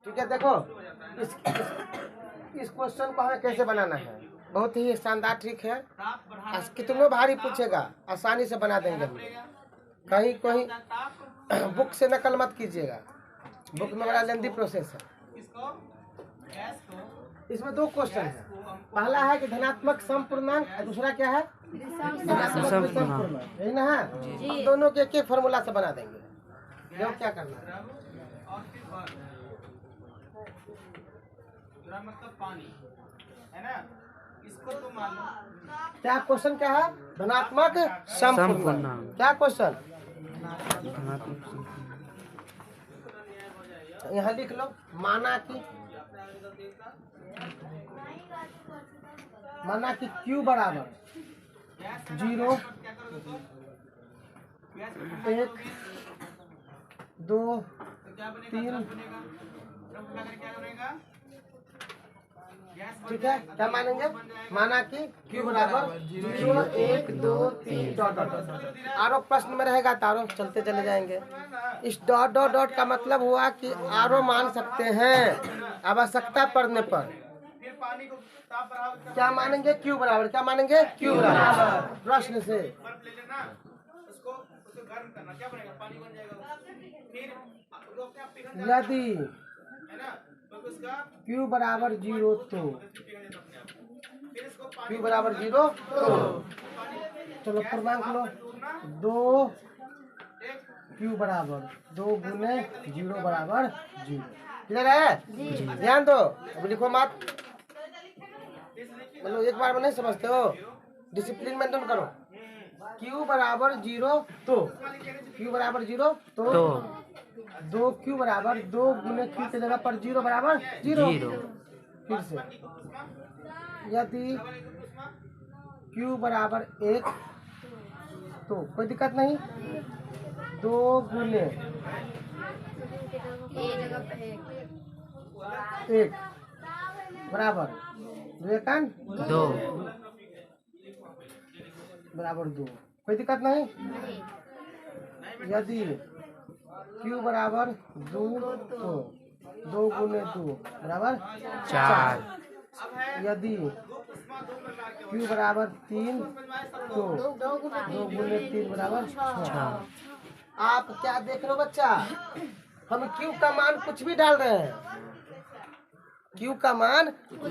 ठीक है, देखो इस क्वेश्चन को हमें कैसे बनाना है, बहुत ही शानदार ट्रिक है। कितनों भारी पूछेगा आसानी से बना देंगे हम। कहीं कोई बुक से नकल मत कीजिएगा, बुक में बड़ा लेंदी प्रोसेस है। इसमें दो क्वेश्चन है, पहला है कि धनात्मक समपूर्णांक, दूसरा क्या है धनात्मक विषम पूर्णांक, यही ना है। हम दोनों के एक एक फॉर्मूला से बना देंगे। देखो क्या करना है, मतलब पानी है ना, इसको तो मान लो। क्या क्वेश्चन क्या है, धनात्मक समपूर्णांक। क्या क्वेश्चन, यहाँ लिख लो, माना कि Q बराबर 0, 1, 2, 3, ठीक है। क्या मानेंगे, माना कि Q बराबर 0, 1, 2, 3 डॉट डॉट। आरो प्रश्न में रहेगा तो आरो चलते चले जाएंगे। इस डॉट डॉट डॉट का मतलब हुआ कि आरो मान सकते हैं आवश्यकता पड़ने पर। क्या मानेंगे, Q बराबर, क्या मानेंगे Q बराबर प्रश्न से यदि Q बराबर 0 तो Q बराबर 0 तो चलो पूर्णांक लो, 2 Q बराबर 2 गुने 0 बराबर 0। क्लियर है, ध्यान दो, अब लिखो मत, मतलब एक बार में नहीं समझते हो, डिसिप्लिन मेंटेन करो। Q बराबर 0 तो Q बराबर 0 तो 2Q बराबर 2 गुने Q की जगह पर 0 बराबर 0। फिर से यदि Q बराबर 1 तो कोई दिक्कत नहीं, 2 गुने 1 बराबर 2 बराबर 2, कोई दिक्कत नहीं। यदि Q बराबर 2 तो 2 गुने 2 बराबर 4। यदि Q बराबर 3 तो 2 गुने 3 बराबर 6। आप क्या देख रहे हो बच्चा, हम Q का मान कुछ भी डाल रहे हैं, Q का मान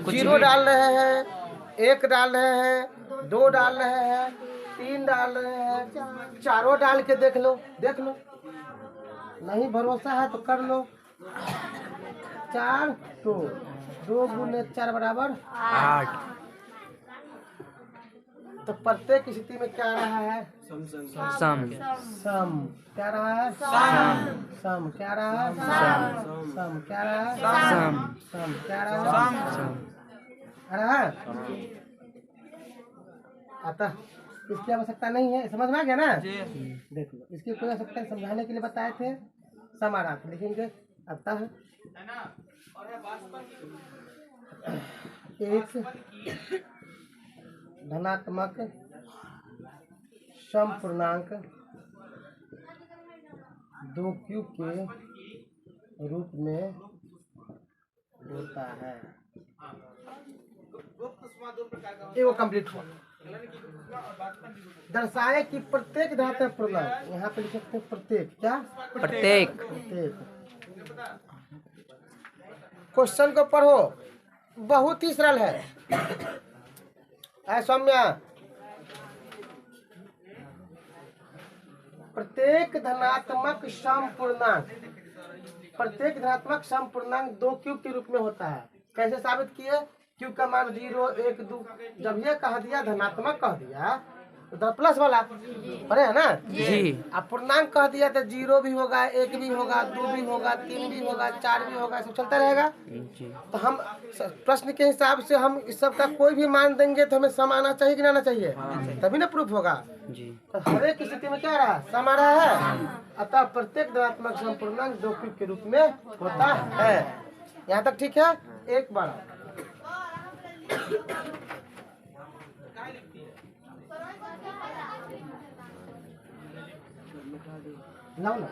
0 डाल रहे हैं, 1 डाल रहे हैं, 2 डाल रहे हैं, 3 डाल रहे हैं, चारों डाल के देख लो, नहीं भरोसा है तो कर लो। 4 तो 2 गुने 4 बराबर 8। तो प्रत्येक स्थिति में क्या रहा है, सम क्या रहा है, सम क्या रहा है, सम क्या रहा है, सम क्या रहा है। अतः इसकी आवश्यकता नहीं है, समझ में आ गया ना। देख लो, इसकी कोई आवश्यकता समझाने के लिए बताए थे, समानार्थ लिखेंगे। अतः एक धनात्मक समपूर्णांक 2Q के रूप में होता है। ये वो कंप्लीट हुआ। दर्शाए कि प्रत्येक धनात्मक पूर्णांक, यहाँ पे लिख सकते हैं प्रत्येक, क्या प्रत्येक। क्वेश्चन को पढ़ो, बहुत ही सरल है सौम्या। प्रत्येक धनात्मक समपूर्णांक 2Q के रूप में होता है। कैसे साबित किए, Q का मान 0, 1, 2, जब ये कह दिया धनात्मक कह दिया तो प्लस वाला पढ़े है ना जी। अब पूर्णांक कह दिया तो 0 भी होगा, 1 भी होगा, 2 भी होगा, 3 भी होगा, 4 भी होगा, सब चलता रहेगा। तो हम प्रश्न के हिसाब से हम इस सब का कोई भी मान देंगे तो हमें सम आना चाहिए कि ना आना चाहिए, तभी ना प्रूफ होगा जी। तो हर एक स्थिति में क्या रहा, सम आ रहा है। अतः प्रत्येक धनात्मक समपूर्णांक 2Q के रूप में होता है। यहाँ तक ठीक है। एक बार लाओ ना,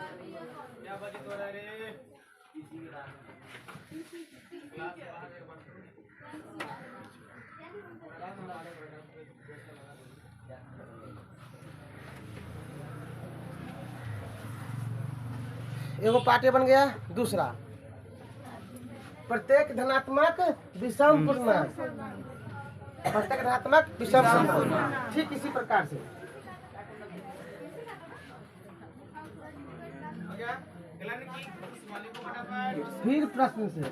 एगो पार्ट बन गया। दूसरा, प्रत्येक धनात्मक विषम पूर्णांक, प्रत्येक धनात्मक विषम पूर्णांक, ठीक इसी प्रकार से फिर प्रश्न से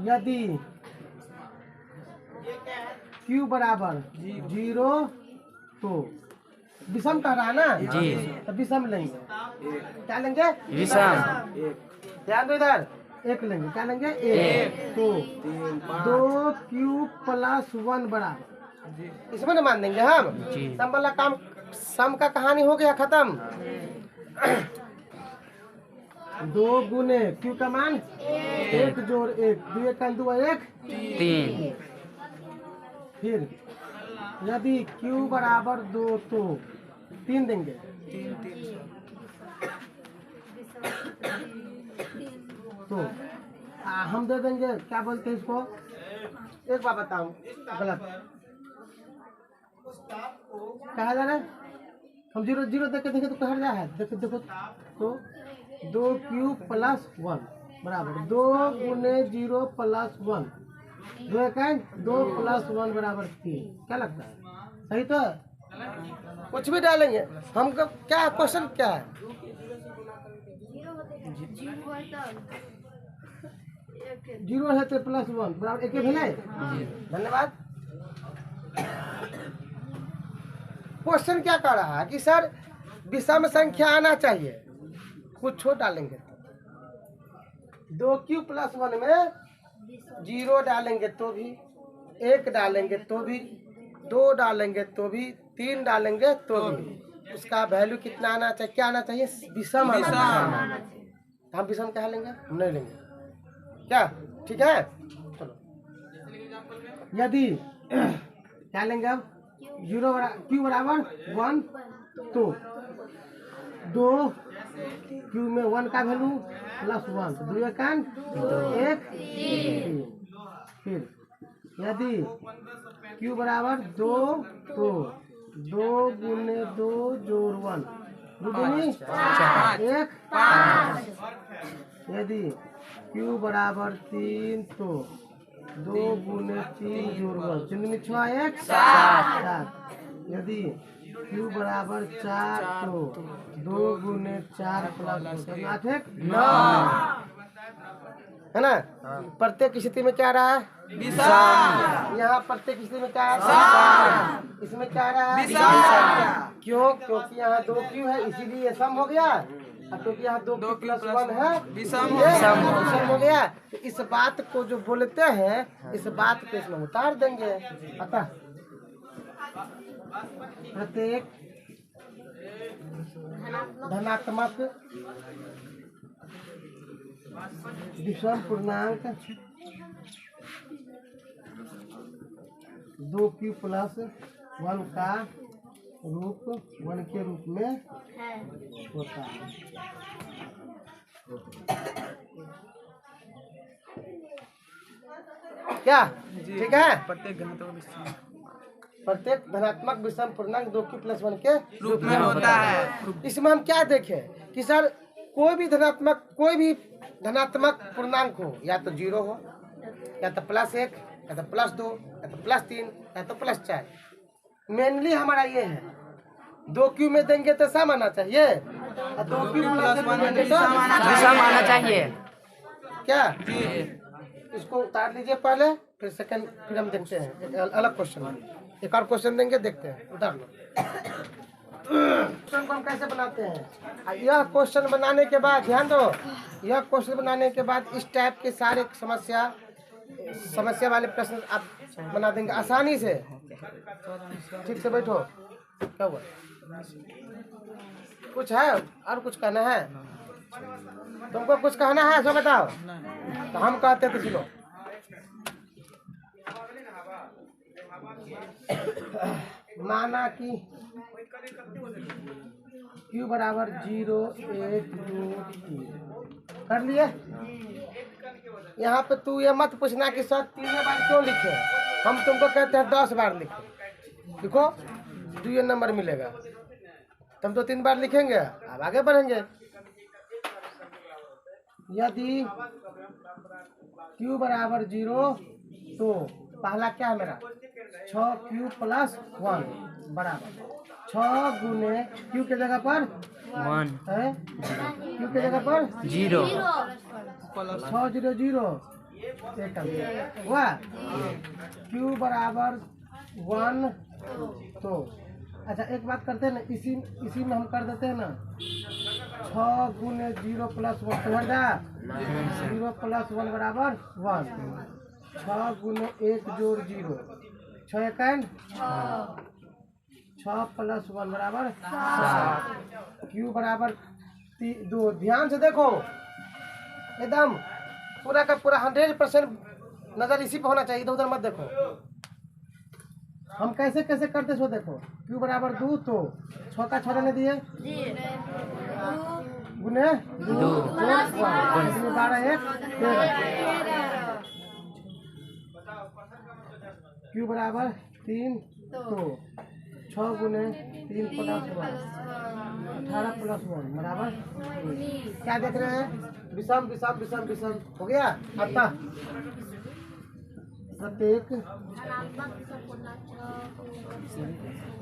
यदि q बराबर 0 तो विषम कह रहा है ना जी, तो विषम लेंगे। क्या लेंगे? विषम। ध्यान दो इधर, एक लेंगे। क्या लेंगे? एक। तो 2q + 1 बराबर, इसमें ना मान देंगे हम। सम वाला काम, सम का कहानी हो गया खत्म। 2 गुने q का मान 1 जोड़ 1, 2 का 2 1 3। फिर यदि q बराबर 2 तो 3 देंगे। तो हम दे देंगे, क्या बोलते हैं इसको, एक बार बताऊं, गलत कहा जा रहा है। हम 0 0 देख के देखें तो कहा जा है। देखो तो 2q + 1 बराबर 2 गुने 0 + 1, 2 1 2 + 1 बराबर 3। क्या लगता है? सही तो है? कुछ भी डालेंगे हम। क्या क्वेश्चन क्या है? जीरो है तो +1 बराबर 1 भेले। धन्यवाद। क्वेश्चन क्या कह रहा है कि सर विषम संख्या आना चाहिए, कुछ छोड़ डालेंगे। 2q + 1 में 0 डालेंगे तो भी, 1 डालेंगे तो भी, 2 डालेंगे तो भी, 3 डालेंगे तो भी उसका वैल्यू कितना आना चाहिए? क्या आना चाहिए? विषम आना चाहिए। हम विषम क्या लेंगे? नहीं लेंगे। क्या ठीक है? चलो, यदि क्या लेंगे अब? q बराबर 1 तो 2 q में 1 का वैल्यू +1, 2 1 3। फिर यदि q बराबर 2 तो 2 गुने 2 जोड़ 1, 2 दूनी 1 5। यदि q बराबर 3 तो 2 गुने 3 जोड़ 1, 3 दूनी 6 1 7। यदि q बराबर 4 तो 2 गुने 4 + 2 8 1 9, है ना? प्रत्येक स्थिति में क्या रहा है? विषम। यहाँ प्रत्येक स्थिति में क्या है? इसमें क्या रहा है? विषम। क्यों? क्योंकि यहाँ 2q है इसीलिए सम हो गया, और क्योंकि यहाँ 2q + 1 है विषम हो गया। तो इस बात को जो बोलते हैं, इस बात को इसमें उतार देंगे। अतः प्रत्येक धनात्मक विषम पूर्णांक 2q + 1 का रूप 1 के रूप में होता है। क्या ठीक है? प्रत्येक धनात्मक विषम पूर्णांक 2q + 1 के रूप में होता है। इसमें हम क्या देखें कि सर कोई भी धनात्मक पूर्णांक हो, या तो 0 हो, या तो +1, या तो +2, या तो +3, या तो +4। मेनली हमारा ये है, 2q में देंगे तो सम आना चाहिए, और 2q + 1 देंगे तो विषम आना चाहिए। क्या इसको उतार लीजिए पहले, फिर सेकंड, फिर हम देखते हैं एक अलग क्वेश्चन। एक और क्वेश्चन देंगे, देखते हैं। उतार लो। क्वेश्चन को हम कैसे बनाते हैं? यह क्वेश्चन बनाने के बाद, ध्यान दो, यह क्वेश्चन बनाने के बाद इस टाइप के सारे समस्या वाले प्रश्न आप बना देंगे आसानी से। ठीक से बैठो। क्या हुआ? कुछ है और कुछ कहना है? तुमको कुछ कहना है सो बताओ, तो हम कहते तो सुनो। माना कि q बराबर 0 1 2 3, कर लिए। यहाँ पे तू ये मत पूछना कि सर 3 बार क्यों लिखे, हम तुमको कहते हैं 10 बार लिखो, लिखो 2 नंबर मिलेगा। तुम तो 3 बार लिखेंगे, अब आगे बढ़ेंगे। यदि q बराबर 0 तो पहला क्या है मेरा 6q प्लस 1 बराबर 6 गुने q के जगह पर 1 है, q के जगह पर 0 6 0 0 हुआ। q बराबर 1 तो अच्छा एक बात करते हैं ना, इसी में हम कर देते हैं ना 6 गुने 0 प्लस 1 तो 0 प्लस 1 बराबर 1। 6 गुने 1 जोड़ 0 6 1 6 प्लस 1 बराबर 7। q बराबर 2। ध्यान से देखो एकदम पूरा का पूरा 100% नजर इसी पे होना चाहिए, इधर उधर मत देखो। हम कैसे कैसे करते सो देखो। q बराबर 2 तो 6 का 6 रहने दिए गुने 2 12 1 13। q बराबर 3 तो 6 गुने 3 प्लस 1 18 प्लस 1 बराबर 19। क्या देख रहे हैं, विषम विषम विषम विषम हो गया। अतः प्रत्येक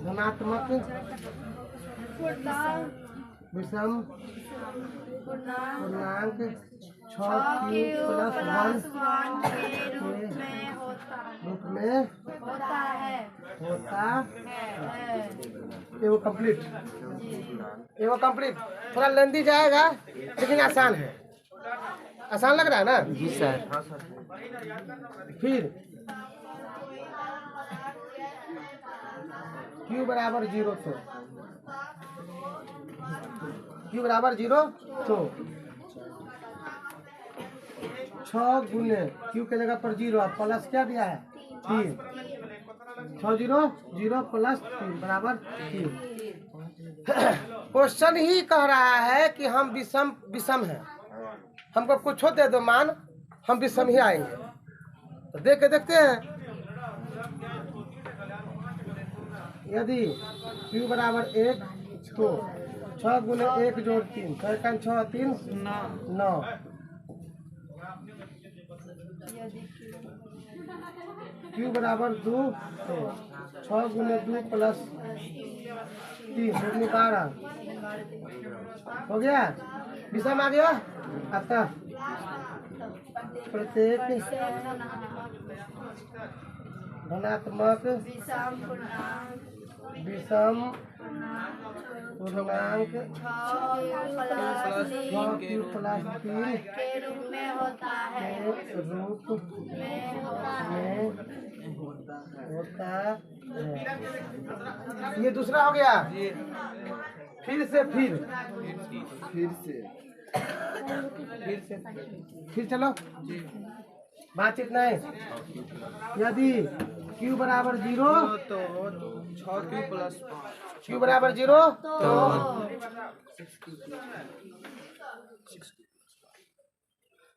धनात्मक विषम पूर्णांक 6q प्लस 1 के रूप में होता है। एवं कंप्लीट थोड़ा लेंदी जाएगा लेकिन आसान है। आसान लग रहा है ना जी सर। फिर q बराबर 0 तो q बराबर 0 तो 6 गुने q के जगह पर 0 प्लस क्या दिया है 3 6 0 0 प्लस 3 बराबर 3। क्वेश्चन ही कह रहा है कि हम विषम हैं, हमको कुछ हो दे दो मान, हम विषम ही आएंगे। तो देख के देखते हैं। यदि q बराबर 1 तो 6 गुने 1 जोड़ 3 6 3 9। q बराबर 2 तो 6 गुने 2 प्लस 3 12 हो गया, विषम आ गया। अतः प्रत्येक धनात्मक विषम पूर्णांक 6q प्लस 3 के रूप में होता है। ये दूसरा हो गया। फिर चलो बातचीत नहीं। यदि q बराबर 0 तो 6q प्लस q बराबर 0 तो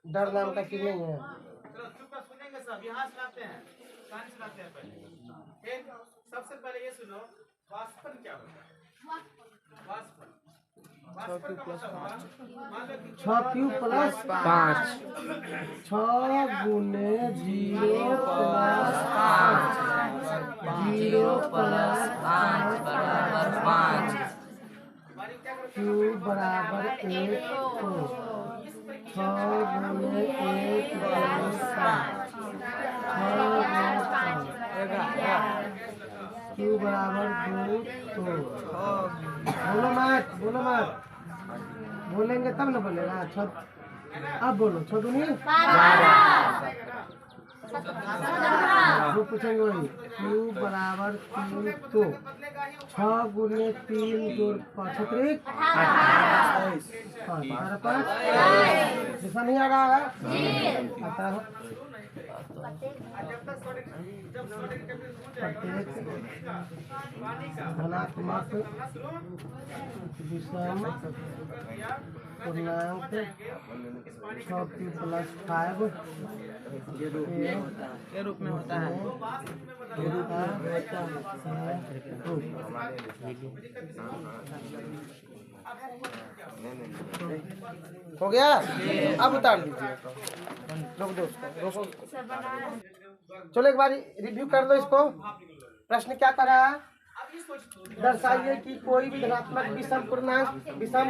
डर नाम का चीज नहीं है। सबसे पहले ये सुनो, वाष्पन क्या होता है? वाष्पन 6q प्लस 5 6 गुने 0 प्लस 5 0 प्लस 5 बराबर 5। q बराबर 1 तो 6 गुने 1 प्लस 5 q बराबर 2 तो बोलो मत बोलेंगे तब ना बोलेगा। अब बोलो 6 दूनी 12। वो पूछेंगे वही q बराबर 3 तो 6 गुने 3 जोड़ 5 5 नहीं आ रहा है। अतः धनात्मक विषम पूर्णांक 6q + 5 के रूप में होता है। हो गया। अब उतार दीजिए, रोक दो उसको, रोको। चलो एक बार रिव्यू कर लो इसको। प्रश्न क्या कर रहा है? दर्शाइए कि कोई भी धनात्मक विषम पूर्णांक विषम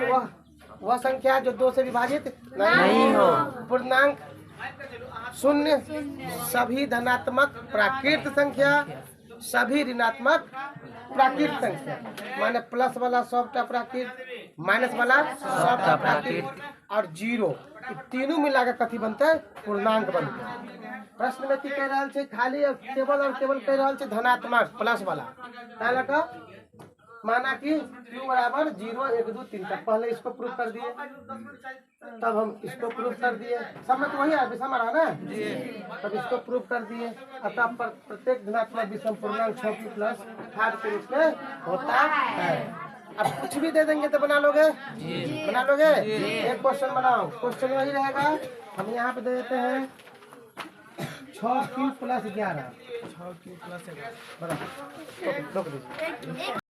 वह संख्या जो 2 से विभाजित नहीं हो। पूर्णांक शून्य, सभी धनात्मक प्राकृत संख्या, सभी ऋणात्मक प्राकृत संख्या, माने प्लस वाला सबटा प्राकृत, माइनस वाला सबटा प्राकृत और जीरो, तीनों मिला के कथी बनते हैं? पूर्णांक बनते हैं। प्रश्न में की कह रहा है? खाली केवल और केवल कह रहा है धनात्मक प्लस वाला। क्या लगा? माना कि q बराबर 0 1 2 3 तक। पहले इसको प्रूफ कर दिए, तब हम इसको प्रूफ कर दिए। सब में तो वही है, विषम रहा ना, तब इसको प्रूफ कर दिए। अतः प्रत्येक धनात्मक विषम पूर्णांक 6q + 5 के रूप में होता है। अब कुछ भी दे देंगे तो बना लोगे? बना लोगे? एक क्वेश्चन बनाओ, क्वेश्चन वही रहेगा। हम यहाँ पे दे देते हैं 6q + 11। 6q + 11 बराबर। रोक दीजिए।